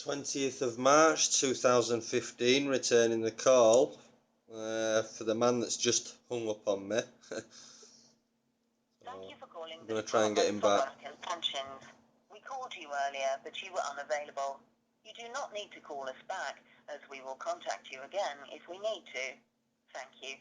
20th of March 2015, returning the call for the man that's just hung up on me. Thank you for calling I'm going to try and get him back. Pensions. We called you earlier, but you were unavailable. You do not need to call us back, as we will contact you again if we need to. Thank you.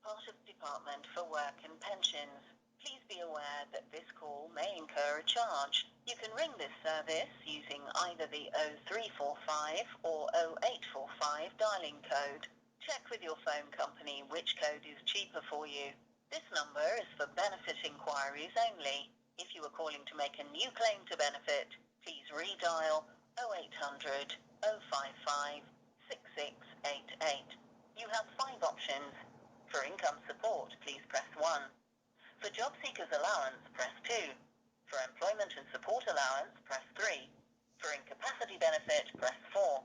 Part of Department for Work and Pensions. Please be aware that this call may incur a charge. You can ring this service using either the 0345 or 0845 dialing code. Check with your phone company which code is cheaper for you. This number is for benefit inquiries only. If you are calling to make a new claim to benefit, please redial 0800 055 6688. You have 5 options. For income support, please press 1. For job seekers allowance, press 2. For employment and support allowance, press 3. For incapacity benefit, press 4.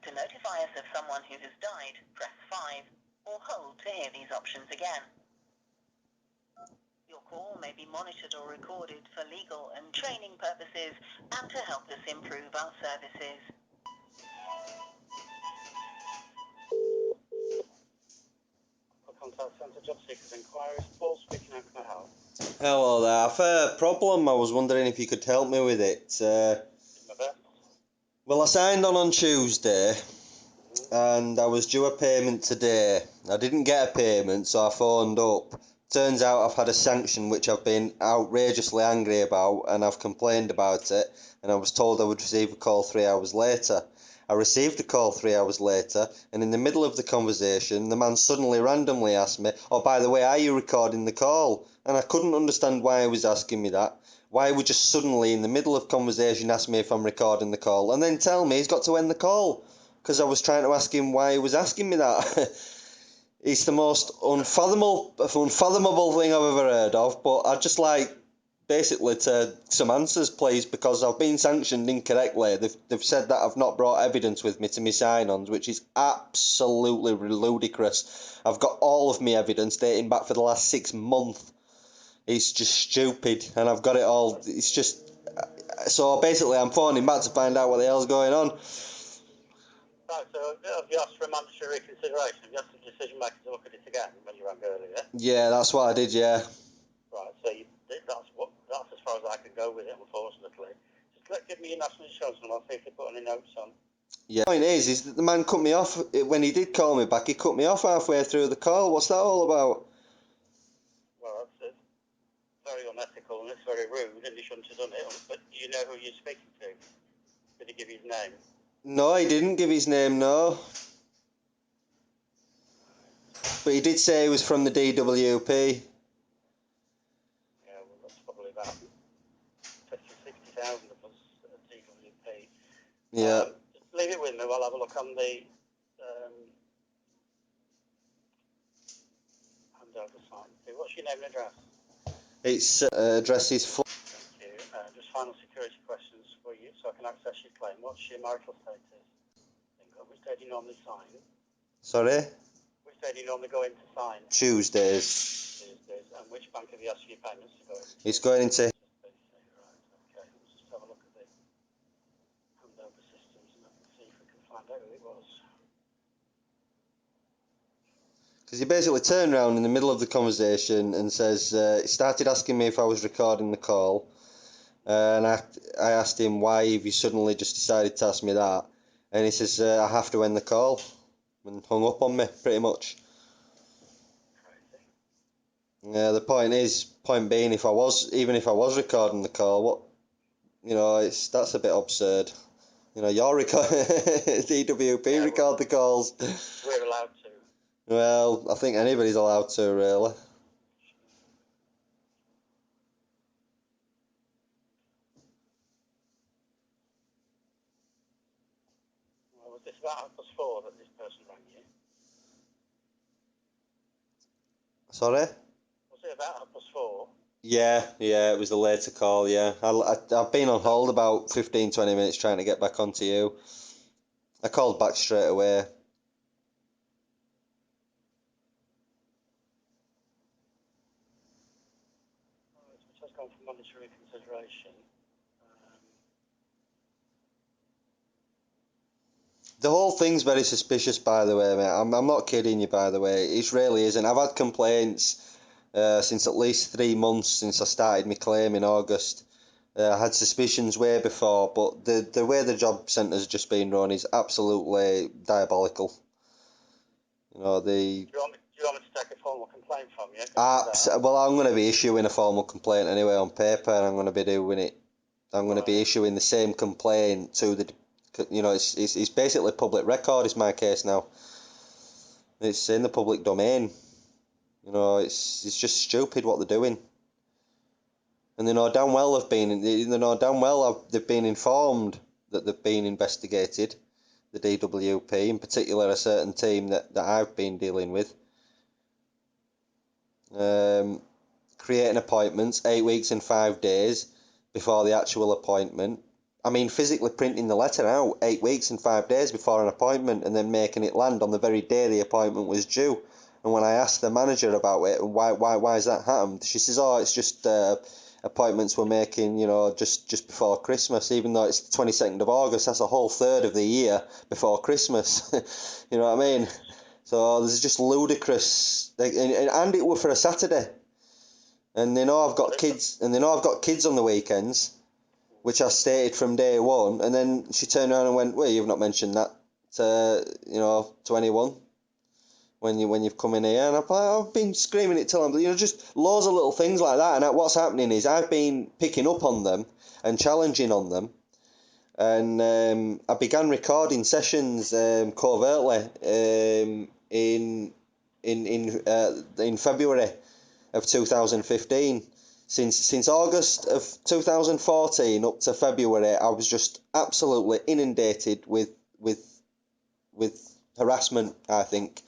To notify us of someone who has died, press 5. Or hold to hear these options again. Your call may be monitored or recorded for legal and training purposes and to help us improve our services. Contact Centre Job Seekers Inquiries. Paul speaking, how can I help? Hello there, I've a problem. I was wondering if you could help me with it. Well, I signed on Tuesday and I was due a payment today. I didn't get a payment, so I phoned up. Turns out I've had a sanction which I've been outrageously angry about, and I've complained about it, and I was told I would receive a call 3 hours later. I received a call 3 hours later, and in the middle of the conversation, the man suddenly randomly asked me, "Oh, by the way, are you recording the call?" And I couldn't understand why he was asking me that. Why would just suddenly, in the middle of conversation, ask me if I'm recording the call, and then tell me he's got to end the call? Because I was trying to ask him why he was asking me that. It's the most unfathomable thing I've ever heard of, but I'd just like basically to some answers, please, because I've been sanctioned incorrectly. They've said that I've not brought evidence with me to my sign-ons, which is absolutely ludicrous. I've got all of my evidence dating back for the last 6 months. It's just stupid, and I've got it all. It's just... So basically I'm phoning back to find out what the hell's going on. Right, so have you asked for a mandatory reconsideration? Have you asked the decision maker to look at it again when you rang earlier? Yeah, that's what I did, yeah. Right, so that's as far as I can go with it, unfortunately. Just give me your national insurance number, I'll see if they put any notes on. Yeah. The point is that the man cut me off when he did call me back. He cut me off halfway through the call. What's that all about? Well, it's very unethical and it's very rude, and he shouldn't have done it. But do you know who you're speaking to? Did he give his name? No, he didn't give his name, no. But he did say he was from the DWP. Yeah, well, that's probably about 50,000 of us at DWP. Yeah. Leave it with me. I'll have a look on the handover sign. What's your name and address? Its address is... Thank you. Just final security questions for you so I can access your claim. What's your marital status? Which day do you normally sign? Sorry? Which day do you normally go in to sign? Tuesdays. Tuesdays. And which bank have you asked for your payments to go into? It's going into... Right, okay. Let's just have a look at the handover systems and I can see if we can find out who it was. Because he basically turned around in the middle of the conversation and says... he started asking me if I was recording the call. And I asked him why have you suddenly just decided to ask me that. And he says, I have to end the call. And hung up on me, pretty much. Yeah, the point being, even if I was recording the call, what, that's a bit absurd. You're DWP record the calls. We're allowed to. Well, I think anybody's allowed to, really. Well, was this about 4:30 that this person rang you? Sorry? Was it about 4:30? Yeah, it was a later call, yeah. I've been on hold about 15-20 minutes trying to get back onto you. I called back straight away. Which has gone for mandatory consideration. The whole thing's very suspicious, by the way, mate. I'm not kidding you, by the way. It really isn't. I've had complaints since at least 3 months since I started my claim in August. I had suspicions way before, but the way the job centre's just been run is absolutely diabolical. You know, Do you want me to take a formal complaint from you? well, I'm going to be issuing a formal complaint anyway on paper, and I'm going to be doing it. I'm going to be issuing the same complaint to the, you know, it's basically public record. Is my case now. It's in the public domain. You know, it's just stupid what they're doing. And they know damn well they've been informed that they've been investigated. The DWP, in particular, a certain team that I've been dealing with. Creating appointments 8 weeks and 5 days before the actual appointment. I mean, physically printing the letter out 8 weeks and 5 days before an appointment, and then making it land on the very day the appointment was due. And when I asked the manager about it and why has that happened, she says, "Oh, it's just appointments we're making, you know, just before Christmas. Even though it's the 22nd of August, that's a whole third of the year before Christmas." You know what I mean? So there's just ludicrous, and it was for a Saturday. And they know I've got kids, on the weekends, which I stated from day one. And then she turned around and went, "Well, you've not mentioned that to anyone when you've come in here." And I've been screaming it till I'm, just loads of little things like that. And what's happening is I've been picking up on them and challenging on them. And I began recording sessions covertly in February of 2015. Since August of 2014 up to February, I was just absolutely inundated with harassment. I think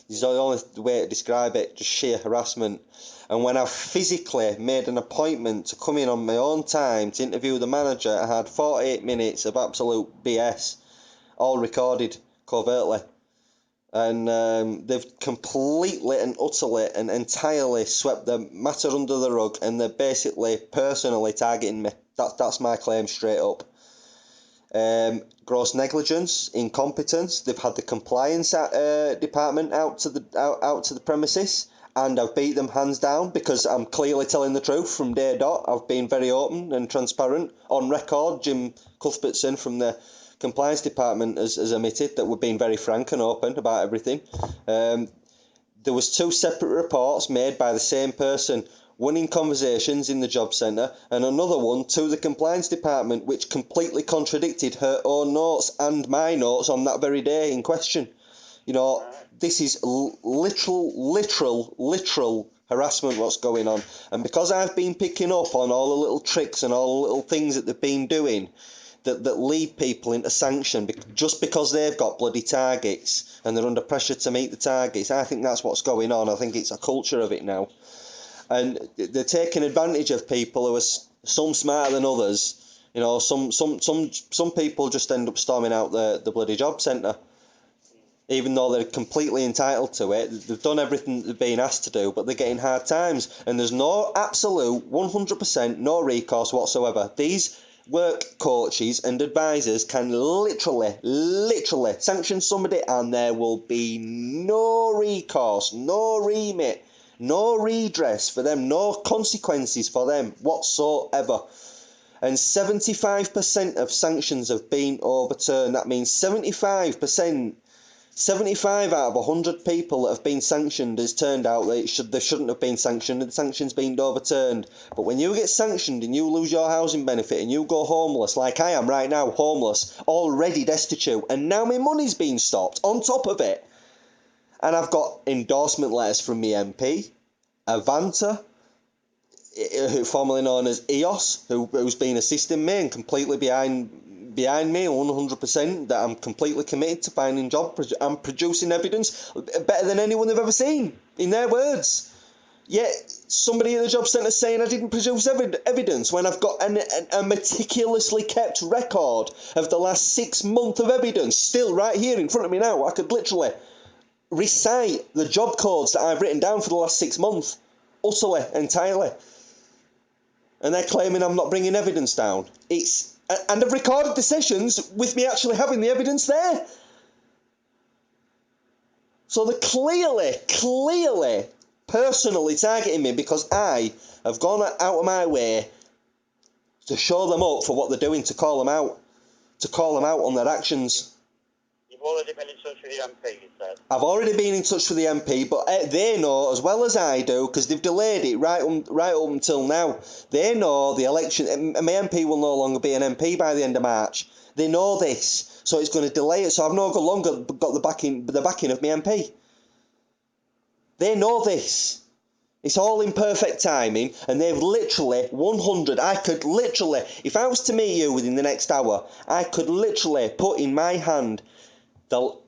is the only way to describe it, just sheer harassment. And when I physically made an appointment to come in on my own time to interview the manager, I had 48 minutes of absolute BS, all recorded covertly. And they've completely and utterly and entirely swept the matter under the rug, and they're basically personally targeting me. That's my claim straight up. Gross negligence, incompetence. They've had the compliance department out to the premises, and I've beat them hands down because I'm clearly telling the truth from day dot. I've been very open and transparent on record. Jim Cuthbertson from the compliance department has admitted that we've been very frank and open about everything. There was 2 separate reports made by the same person, one in conversations in the job centre and another one to the compliance department, which completely contradicted her own notes and my notes on that very day in question. You know, this is literal harassment what's going on. And because I've been picking up on all the little tricks and all the little things that they've been doing that lead people into sanction just because they've got bloody targets and they're under pressure to meet the targets, I think that's what's going on. I think it's a culture of it now. And they're taking advantage of people who are some smarter than others. You know, some people just end up storming out the bloody job centre, even though they're completely entitled to it. They've done everything they've been asked to do, but they're getting hard times. And there's no absolute 100% no recourse whatsoever. These work coaches and advisors can literally sanction somebody, and there will be no recourse, no remit, no redress for them, no consequences for them whatsoever. And 75% of sanctions have been overturned. That means 75 out of 100 people that have been sanctioned has turned out they shouldn't have been sanctioned, and the sanction's been overturned. But when you get sanctioned and you lose your housing benefit and you go homeless, like I am right now, homeless, already destitute, and now my money's been stopped on top of it, and I've got endorsement letters from my MP, Avanta, formerly known as EOS, who's been assisting me and completely behind me 100%, that I'm completely committed to finding jobs. I'm producing evidence better than anyone they've ever seen, in their words. Yet somebody at the job centre saying I didn't produce evidence when I've got a meticulously kept record of the last 6 months of evidence still right here in front of me now. I could literally recite the job codes that I've written down for the last 6 months, utterly, entirely. And they're claiming I'm not bringing evidence down. And I've recorded the sessions with me actually having the evidence there. So they're clearly, personally targeting me because I have gone out of my way to show them up for what they're doing, to call them out on their actions. You've already been in touch with the MP, you said? I've already been in touch with the MP, but they know as well as I do, because they've delayed it right up until now. They know the election, and my MP will no longer be an MP by the end of March. They know this, so it's going to delay it. So I've no longer got the backing of my MP. They know this. It's all in perfect timing, and they've literally 100. I could literally, if I was to meet you within the next hour, I could literally put in my hand not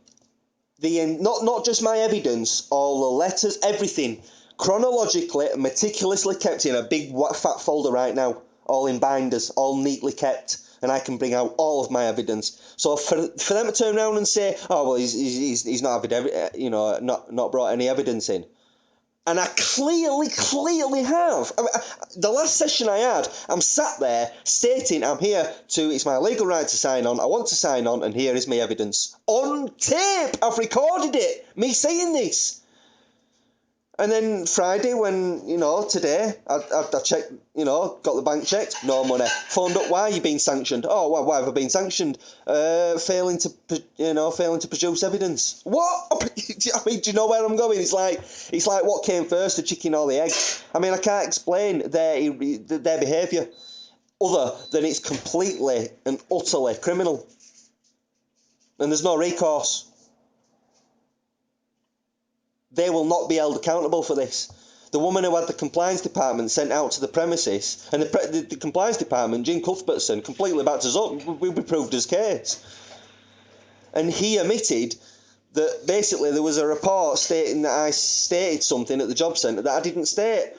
just my evidence, all the letters, everything, chronologically, meticulously kept in a big fat folder right now, all in binders, all neatly kept, and I can bring out all of my evidence. So for them to turn around and say, oh well, he's not not brought any evidence in. And I clearly have. I mean, the last session I had, I'm sat there stating I'm here it's my legal right to sign on, I want to sign on, and here is my evidence. On tape! I've recorded it, me saying this. And then Friday, when, today, I checked, got the bank checked, no money. Phoned up, why are you being sanctioned? Oh, why have I been sanctioned? Failing to produce evidence. What? I mean, do you know where I'm going? It's like what came first, the chicken or the egg? I mean, I can't explain their behaviour other than it's completely and utterly criminal. And there's no recourse. They will not be held accountable for this. The woman who had the compliance department sent out to the premises, and the compliance department, Jean Cuthbertson, completely backed us up. We proved his case. And he admitted that basically there was a report stating that I stated something at the Jobcentre that I didn't state.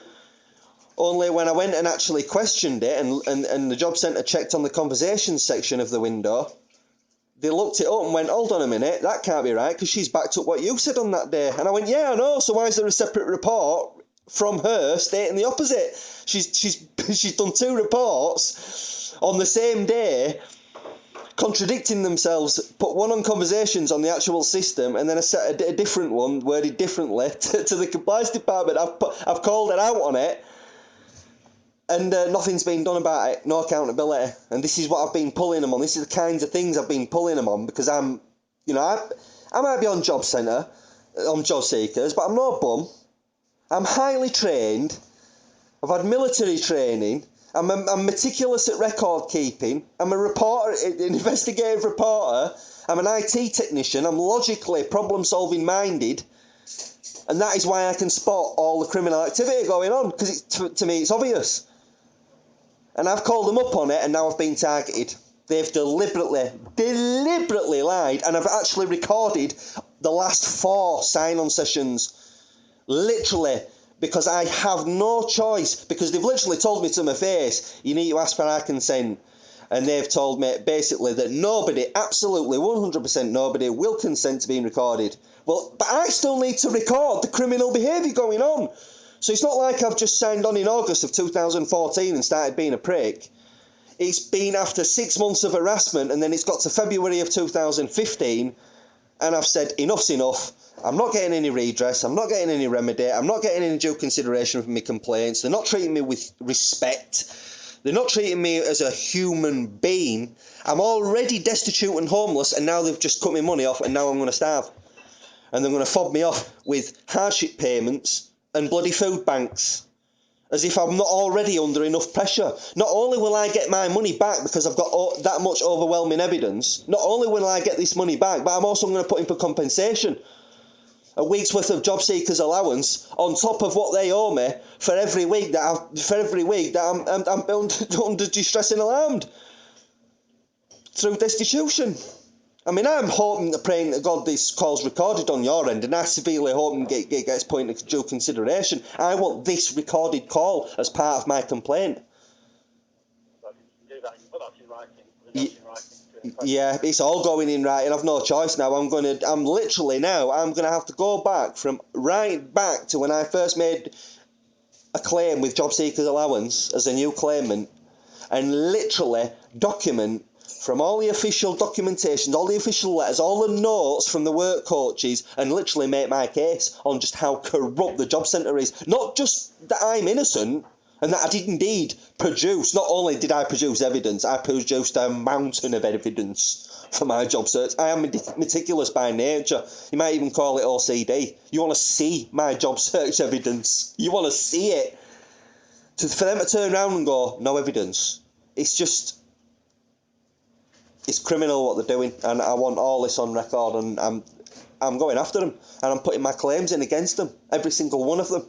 Only when I went and actually questioned it, and the Jobcentre checked on the conversations section of the window, they looked it up and went, hold on a minute, that can't be right, because she's backed up what you said on that day. And I went, yeah, I know, so why is there a separate report from her stating the opposite? She's done 2 reports on the same day, contradicting themselves, put one on conversations on the actual system, and then a different one, worded differently, to the compliance department. I've called her out on it, and nothing's been done about it, no accountability. And this is what I've been pulling them on. This is the kinds of things I've been pulling them on, because I might be on Jobcentre, on job seekers, but I'm no bum. I'm highly trained. I've had military training. I'm meticulous at record keeping. I'm a reporter, an investigative reporter. I'm an IT technician. I'm logically problem-solving minded. And that is why I can spot all the criminal activity going on, because to me it's obvious. And I've called them up on it, and now I've been targeted. They've deliberately lied, and I've actually recorded the last 4 sign-on sessions. Literally, because I have no choice, because they've literally told me to my face, you need to ask for our consent. And they've told me, basically, that nobody, absolutely 100% nobody, will consent to being recorded. Well, but I still need to record the criminal behaviour going on. So it's not like I've just signed on in August of 2014 and started being a prick. It's been after 6 months of harassment, and then it's got to February of 2015, and I've said enough's enough. I'm not getting any redress, I'm not getting any remedy, I'm not getting any due consideration for my complaints. They're not treating me with respect. They're not treating me as a human being. I'm already destitute and homeless, and now they've just cut my money off, and now I'm going to starve. And they're going to fob me off with hardship payments and bloody food banks, as if I'm not already under enough pressure. Not only will I get my money back because I've got that much overwhelming evidence, not only will I get this money back, but I'm also going to put in for compensation. A week's worth of job seekers allowance on top of what they owe me for every week that I'm under distress and alarmed through destitution. I mean, I'm hoping, praying to God this call's recorded on your end, and I severely hope it gets put into due consideration. I want this recorded call as part of my complaint. But you can do that, you can put that in writing. Yeah, it's all going in writing. I've no choice now. I'm gonna have to go back to when I first made a claim with Job Seekers Allowance as a new claimant, and literally document from all the official documentation, all the official letters, all the notes from the work coaches, and literally make my case on just how corrupt the Jobcentre is. Not just that I'm innocent, and that I did indeed produce. Not only did I produce evidence, I produced a mountain of evidence for my job search. I am meticulous by nature. You might even call it OCD. You want to see my job search evidence. You want to see it. For them to turn around and go, no evidence, it's criminal what they're doing, and I want all this on record, and I'm going after them, and I'm putting my claims in against them, every single one of them.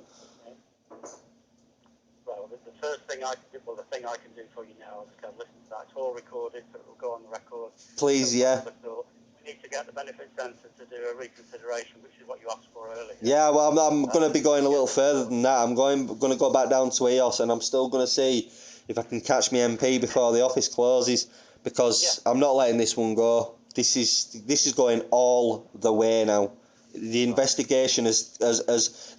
Well, the first thing I can do, the thing I can do for you now is listen to that. It's all recorded, so it will go on the record. Please, yeah. We need to get the benefit centre to do a reconsideration, which is what you asked for earlier. Yeah, well, I'm going to be going a little further than that. I'm going to go back down to EOS, and I'm still going to see if I can catch my MP before the office closes, because I'm not letting this one go. This is going all the way now. The investigation as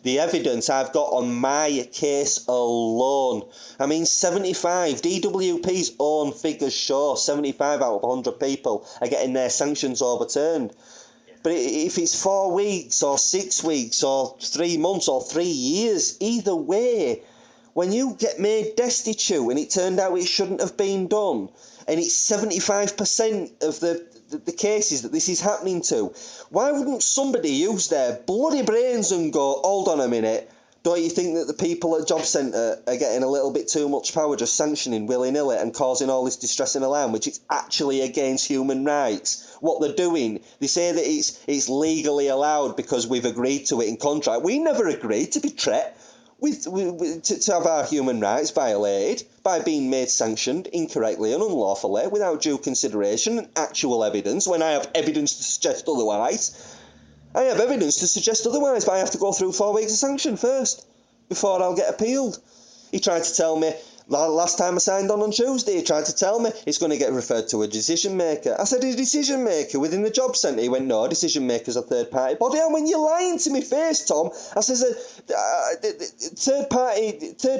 the evidence I've got on my case alone. I mean, 75, DWP's own figures show 75 out of 100 people are getting their sanctions overturned. But if it's 4 weeks or 6 weeks or 3 months or 3 years, either way, when you get made destitute and it turned out it shouldn't have been done, and it's 75% of the cases that this is happening to, why wouldn't somebody use their bloody brains and go, hold on a minute, don't you think that the people at Jobcentre are getting a little bit too much power just sanctioning willy-nilly and causing all this distress and alarm, which is actually against human rights? What they're doing, they say that it's legally allowed because we've agreed to it in contract. We never agreed to be threat. To have our human rights violated by being made sanctioned incorrectly and unlawfully without due consideration and actual evidence, when I have evidence to suggest otherwise. I have evidence to suggest otherwise, but I have to go through 4 weeks of sanction first before I'll get appealed. He tried to tell me, last time I signed on Tuesday, he tried to tell me it's going to get referred to a decision maker. I said, a decision maker within the Jobcentre? He went, no, a decision maker's a third party body. I went, you're lying to me face, Tom. I says, third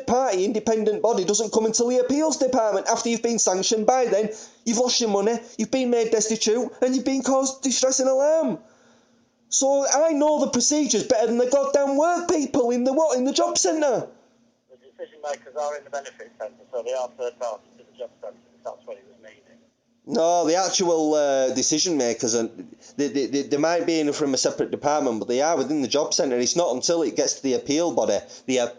party independent body doesn't come until the appeals department after you've been sanctioned. By then, you've lost your money, you've been made destitute, and you've been caused distress and alarm. So I know the procedures better than the goddamn work people in the Jobcentre. The decision makers are in the benefit centre, so they are third parties to the Jobcentre, if that's what he was meaning. No, the actual decision makers, they might be in from a separate department, but they are within the Jobcentre. It's not until it gets to the appeal body that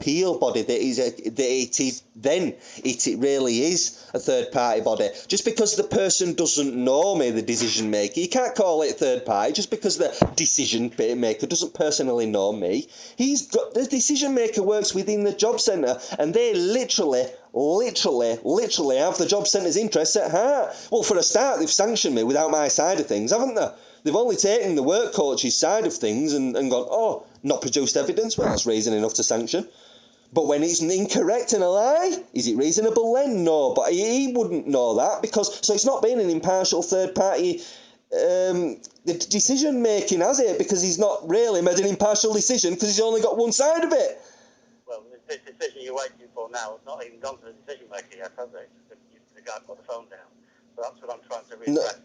it really is a third party body. Just because the person doesn't know me, the decision maker, you can't call it third party. Just because the decision maker doesn't personally know me, the decision maker works within the Jobcentre, and they literally have the Jobcentre's interests at heart. Well, for a start, they've sanctioned me without my side of things, haven't they? They've only taken the work coach's side of things and gone, oh, not produced evidence, well, that's reason enough to sanction. But when it's incorrect and a lie, is it reasonable then? No, but he wouldn't know that, so it's not been an impartial third party decision making, has it? Because he's not really made an impartial decision because he's only got one side of it. Well, this decision you're waiting for now has not even gone to the decision maker yet, has it? The guy put the phone down. So that's what I'm trying to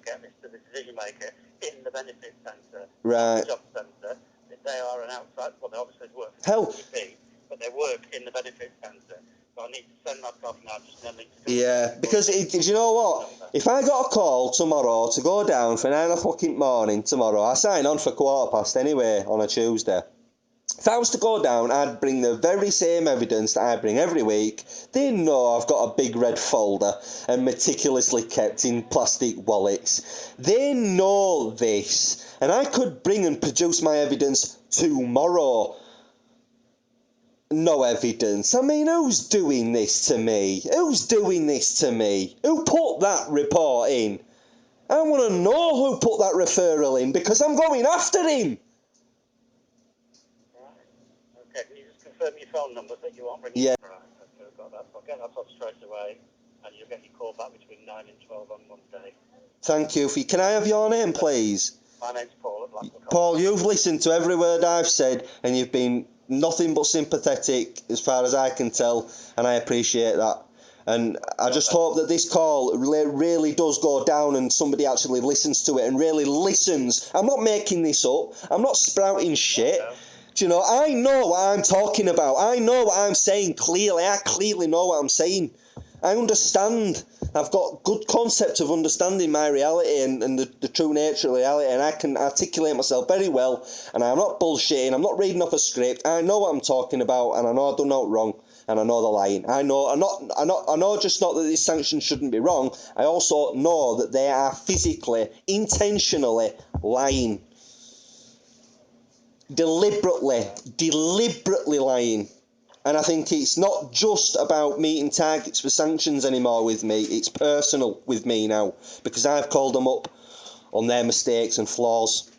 get this to the decision maker in the benefit centre, right? The job centre. They are an outside. Well, they obviously work for Hell. the GP, but they work in the benefit centre. So I need to send that off now. Just then need to. Yeah, because you know what? If I got a call tomorrow to go down for 9 o'clock in the morning tomorrow, I sign on for 1:15 anyway on a Tuesday. If I was to go down, I'd bring the very same evidence that I bring every week. They know I've got a big red folder and meticulously kept in plastic wallets. They know this. And I could bring and produce my evidence tomorrow. No evidence. I mean, who's doing this to me? Who's doing this to me? Who put that report in? I want to know who put that referral in, because I'm going after him. Okay, can you just confirm your phone numbers that you want ringing? Yeah. Right, okay, we've got that. I'll get that off straight away, and you'll get your call back between 9 and 12 on Monday. Thank you. Can I have your name, please? My name's Paul at Blackpool. Paul, you've listened to every word I've said, and you've been nothing but sympathetic as far as I can tell, and I appreciate that. And I just hope that this call really does go down and somebody actually listens to it and really listens. I'm not making this up. I'm not sprouting shit. No. Do you know, I know what I'm talking about. I know what I'm saying clearly. I clearly know what I'm saying. I understand. I've got good concept of understanding my reality and the true nature of reality, and I can articulate myself very well, and I'm not bullshitting. I'm not reading off a script. I know what I'm talking about, and I know I've done no wrong. And I know they're lying. I know just not that these sanctions shouldn't be wrong. I also know that they are physically, intentionally lying. Deliberately lying. And I think it's not just about meeting targets for sanctions anymore with me. It's personal with me now, because I've called them up on their mistakes and flaws.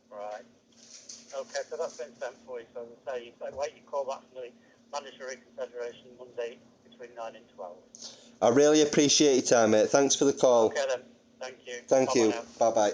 Right. Okay, so that's been sent for you. So as I say, you wait your call back from the mandatory consideration Monday between 9 and 12. I really appreciate your time, mate. Thanks for the call. Okay then. Thank you. Thank you. Bye-bye.